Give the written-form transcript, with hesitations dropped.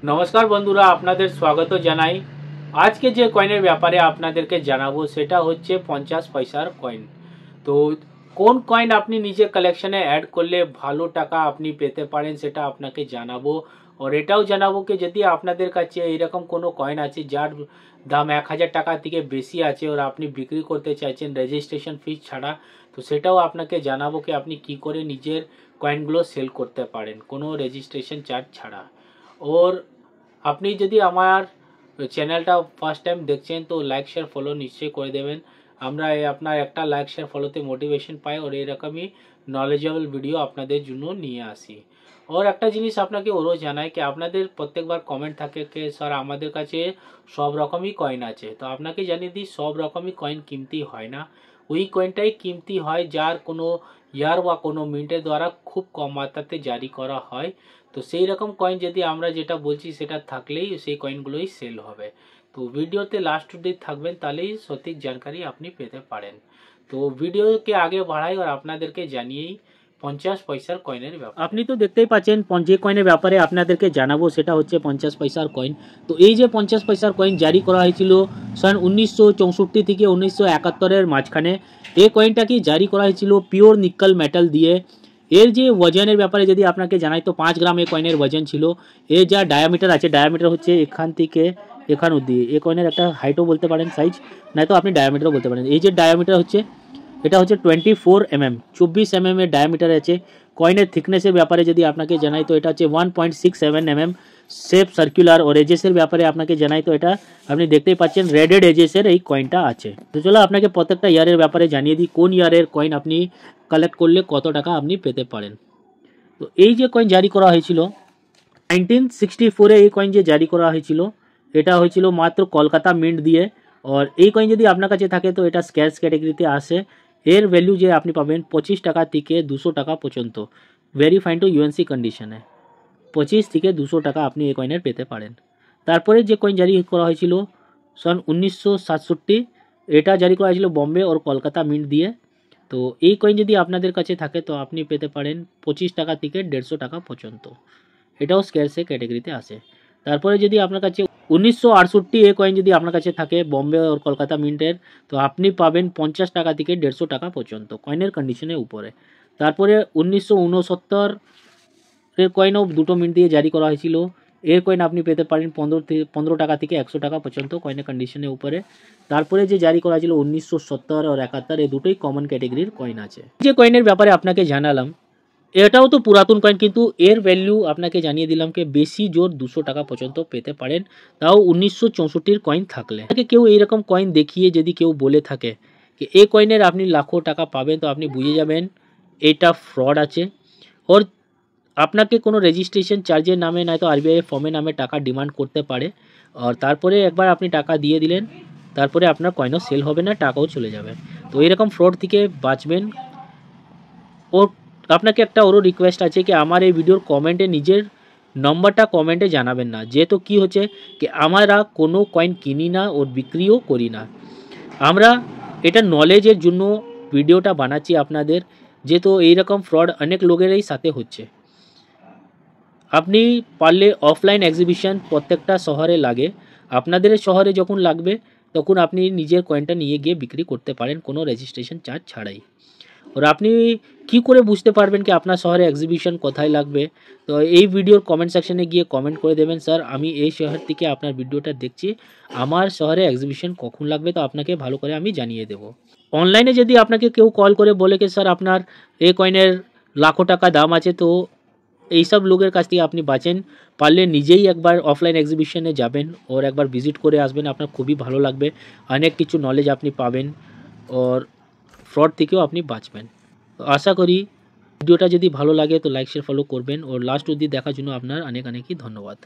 नमस्कार बंधुरा आपनादेर स्वागत जानाई। आज के जे कয়েনের ব্যাপারে আপনাদেরকে জানাবো সেটা হচ্ছে 50 পয়সার কয়েন। তো কোন কয়েন আপনি নিজে কালেকশনে অ্যাড করলে ভালো টাকা আপনি পেতে পারেন সেটা আপনাকে জানাবো। और এটাও জানাবো कि যদি আপনাদের কাছে এরকম কোনো কয়েন আছে যার দাম 1000 টাকা থেকে বেশি আছে और আপনি বিক্রি করতে চাইছেন রেজিস্ট্রেশন ফিস ছাড়া, তো সেটাও আপনাকে জানাবো कि আপনি কি করে নিজের কয়েনগুলো সেল করতে পারেন কোনো রেজিস্ট্রেশন চার্জ ছাড়া। और আপনি যদি আমার চ্যানেলটা ফার্স্ট টাইম দেখছেন তো লাইক শেয়ার ফলো নিশ্চয়ই করে দেবেন। আমরা আপনার একটা লাইক শেয়ার ফলোতে মোটিভেশন পাই और এরকমই নলেজেবল ভিডিও আপনাদের জন্য নিয়ে আসি। और একটা জিনিস আপনাকে ওরও জানাই कि আপনাদের প্রত্যেকবার কমেন্ট থাকে कि স্যার আমাদের কাছে সব রকমই কয়েন আছে। তো আপনাকে জানিয়ে দিই সব রকমই কয়েন কিমতি হয় না, ওই কয়েনটাই কিমতি হয় যার কোনো ইয়ার বা কোনো মিন্টের দ্বারা খুব কম মাত্রাতে জারি করা হয়। তো সেই রকম কয়েন যদি আমরা যেটা বলছি সেটা থাকলেই সেই কয়েনগুলোই সেল হবে। তো ভিডিওতে লাস্ট অবধি থাকবেন তাহলেই সঠিক জানকারি আপনি পেতে পারেন। তো ভিডিওকে আগে বাড়াই আর আপনাদেরকে জানিয়েই 50 পয়সার কয়েনের ব্যাপার। আপনি তো দেখতেই পাচ্ছেন যে কয়েনের ব্যাপারে আপনাদেরকে জানাবো সেটা হচ্ছে 50 পয়সার কয়েন। তো এই যে 50 পয়সার কয়েন জারি করা হয়েছিল সন 1964 থেকে 1971 এর মাঝখানে। এই কয়েনটাকে জারি করা হয়েছিল পিওর নিকেল মেটাল দিয়ে। এর যে ওজনের ব্যাপারে যদি আপনাকে জানাই তো 5 গ্রাম এই কয়েনের ওজন ছিল। এর যা ডায়ামিটার আছে, ডায়ামিটার হচ্ছে এখান থেকে এখান অবধি। এই কয়েনের একটা হাইটও বলতে পারেন সাইজ, নয়তো আপনি ডায়ামিটারও বলতে পারেন। এই যে ডায়ামিটার হচ্ছে এটা হচ্ছে 24 mm, 24 mm এর ডায়ামিটার আছে। কয়েনের থিকনেসের ব্যাপারে যদি আপনাকে জানাই তো এটা হচ্ছে 1.67 mm, শেপ সার্কুলার। और এজেসের ব্যাপারে আপনাকে জানাই তো এটা আপনি দেখতেই পাচ্ছেন রেডেড এজেসের এই কয়েনটা আছে। তো চলো আপনাকে প্রত্যেকটা ইয়ারের ব্যাপারে জানিয়ে দিই কোন ইয়ারের কয়েন আপনি কালেক্ট করলে কত টাকা আপনি পেতে পারেন। তো এই যে কয়েন জারি করা হয়েছিল 1964 এই কয়েন যে জারি করা হয়েছিল এটা হয়েছিল মাত্র কলকাতা মিন্ট দিয়ে। और এই কয়েন যদি আপনার কাছে থাকে তো এটা স্ক্যাচ ক্যাটাগরিতে আসে। এর ভ্যালু যে আপনি পাবেন 25 টাকা থেকে 200 টাকা পর্যন্ত, ভেরিফাইড টু ইউএনসি কন্ডিশনে 25 থেকে 200 টাকা আপনি এই কয়েনের পেতে পারেন। তারপরে যে কয়েন জারি করা হয়েছিল সন 1967, এটা জারি করা হয়েছিল বম্বে और কলকাতা মিন্ট দিয়ে। তো এই কয়েন যদি আপনাদের কাছে থাকে তো আপনি পেতে পারেন 25 টাকা থেকে 150 টাকা পর্যন্ত, এটাও স্ক্যাচে ক্যাটাগরিতে আসে। তারপরে যদি আপনার কাছে 1968 এই কয়েন যদি আপনার কাছে থাকে বম্বে और কলকাতা মিন্টের তো আপনি পাবেন 50 টাকা থেকে 150 টাকা পর্যন্ত কয়েনের কন্ডিশনের উপরে। তারপরে 1969 এর কয়েনও দুটো মিন্ট দিয়ে জারি করা হয়েছিল। এর কয়েন আপনি পেতে পারেন 15 টাকা থেকে 100 টাকা পর্যন্ত কয়েনের কন্ডিশনের উপরে। তারপরে যে জারি করা ছিল 1970 और 71, এই দুটোই কমন ক্যাটাগরির কয়েন আছে। যে কয়েনের ব্যাপারে আপনাকে জানালাম এটাও তো পুরাতন কয়েন, কিন্তু এর ভ্যালু আপনাকে জানিয়ে দিলাম कि বেশি জোর 200 টাকা পর্যন্ত পেতে পারেন, তাও 1964 কয়েন থাকলে। কেউ এইরকম কয়েন দেখিয়ে যদি কেউ বলে থাকে कि এই কয়েনের আপনি লাখো টাকা পাবেন তো আপনি বুঝে যাবেন এটা ফ্রড আছে। और আপনাকে কোনো রেজিস্ট্রেশন চার্জের নামে নয়তো আরবিআই ফর্মের নামে টাকা ডিমান্ড করতে পারে। আর তারপরে একবার আপনি টাকা দিয়ে দিলেন তারপরে আপনার কয়েনও সেল হবে না, টাকাও চলে যাবে। তো এরকম ফ্রড থেকে বাঁচবেন। ও আপনাকে একটা ওরও রিকোয়েস্ট আছে कि আমার এই ভিডিওর কমেন্টে নিজের নম্বরটা কমেন্টে জানাবেন না, যেহেতু কি হচ্ছে कि আমরা কোনো কয়েন কিনি না ও বিক্রিও করি না। আমরা এটা নলেজের জন্য ভিডিওটা বানাচ্ছি আপনাদের, যেহেতু এইরকম ফ্রড অনেক লোকেরই সাথে হচ্ছে। আপনি পারলে অফলাইন এক্সিবিশন প্রত্যেকটা শহরে লাগে, আপনাদের শহরে যখন লাগবে তখন আপনি নিজের কয়েনটা নিয়ে গিয়ে বিক্রি করতে পারেন কোনো রেজিস্ট্রেশন চার্জ ছাড়াই। और আপনি কি করে বুঝতে পারবেন कि আপনার শহরে এক্সিবিশন কোথায় লাগবে? তো এই ভিডিওর কমেন্ট সেকশনে গিয়ে কমেন্ট করে দেবেন স্যার আমি এই শহর থেকে আপনার ভিডিওটা দেখছি, আমার শহরে এক্সিবিশন কখন লাগবে তো আপনাকে ভালো করে আমি জানিয়ে দেব। অনলাইনে যদি আপনাকে কেউ কল করে বলে कि স্যার আপনার এই কয়েনের লাখো টাকা দাম আছে, তো এইসব লোকের কাছ থেকে আপনি বাঁচেন। পারলে নিজেই একবার অফলাইন এক্সিবিশনে যাবেন और একবার ভিজিট করে আসবেন, আপনার খুবই ভালো লাগবে, অনেক কিছু নলেজ আপনি পাবেন और ফ্রড থেকেও আপনি বাঁচবেন। তো আশা করি ভিডিওটা যদি ভালো লাগে তো লাইক শেয়ার ফলো করবেন और লাস্ট অবধি দেখার জন্য আপনার অনেক অনেকই ধন্যবাদ।